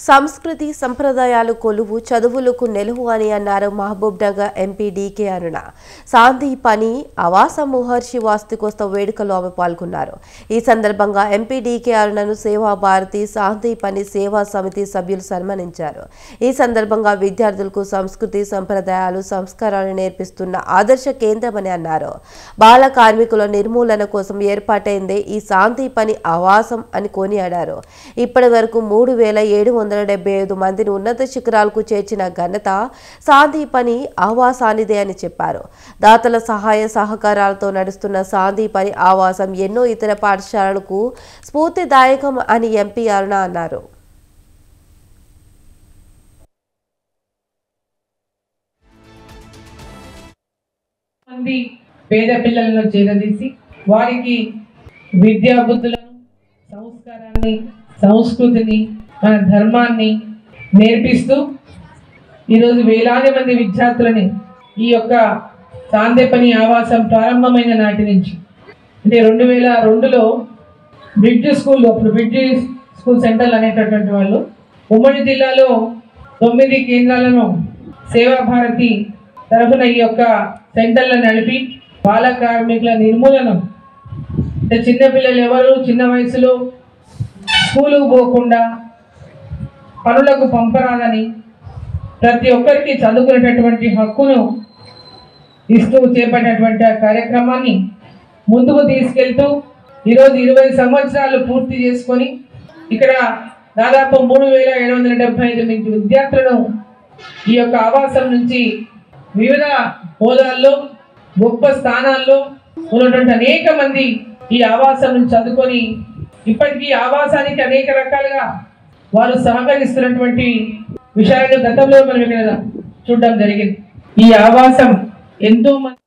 సంస్కృతి సంప్రదాయాలు కొలువు చదువులకు నెలువు అని అన్నారు మహబూబ్ నగర్ ఎంపీ డీకే అరుణ. సాందీపని ఆవాస మహర్షి వాస్తుకోత్సవ వేడుకలో ఆమె పాల్గొన్నారు. ఈ సందర్భంగా ఎంపీ డీకే అరుణను సేవా భారతి సాందీపని సేవా సమితి సభ్యులు సన్మానించారు. ఈ సందర్భంగా విద్యార్థులకు సంస్కృతి సంప్రదాయాలు సంస్కారాలు నేర్పిస్తున్న ఆదర్శ కేంద్రమని అన్నారు. బాల కార్మికుల నిర్మూలన కోసం ఏర్పాటైందే ఈ సాందీపని ఆవాసం అని కొనియాడారు. ఇప్పటి వరకు 3775 మందిని ఉన్నత శిఖరాలకు చేర్చిన ఘనత సాందీపని ఆవాసానిదే అని చెప్పారు. దాతల సహాయ సహకారాలతో నడుస్తున్న సాందీపని ఆవాసం ఎన్నో ఇతర పాఠశాలలకు స్ఫూర్తిదాయకం అని ఎంపీ అరుణ అన్నారు. పేద పిల్లలను చేరదీసి వారికి విద్యా బుద్ధులను సంస్కారాన్ని సంస్కృతిని మన ధర్మాన్ని నేర్పిస్తూ ఈరోజు వేలాది మంది విద్యార్థులని ఈ యొక్క సాందీపని ఆవాసం ప్రారంభమైన నాటి నుంచి అంటే 2002లో బ్రిడ్జ్ స్కూల్ అప్పుడు బ్రిడ్జ్ స్కూల్ సెంటర్లు అనేటటువంటి వాళ్ళు ఉమ్మడి జిల్లాలో 9 కేంద్రాలను సేవా భారతి తరఫున ఈ యొక్క సెంటర్లను నడిపి బాల కార్మికుల నిర్మూలన అంటే చిన్నపిల్లలు ఎవరు చిన్న వయసులో స్కూలుకు పోకుండా పనులకు పంపరాదని ప్రతి ఒక్కరికి చదువుకునేటటువంటి హక్కును ఇస్తూ చేపట్టినటువంటి ఆ కార్యక్రమాన్ని ముందుకు తీసుకెళ్తూ ఈరోజు 20 సంవత్సరాలు పూర్తి చేసుకొని ఇక్కడ దాదాపు 3775 మంది విద్యార్థులను ఈ యొక్క ఆవాసం నుంచి వివిధ హోదాల్లో గొప్ప స్థానాల్లో ఉన్నటువంటి అనేక మంది ఈ ఆవాసం నుంచి చదువుకొని ఇప్పటికీ ఆవాసానికి అనేక రకాలుగా వారు సహకరిస్తున్నటువంటి విషయాలను గతంలో మనం ఇక్కడ చూడడం జరిగింది. ఈ ఆవాసం ఎంతో మంది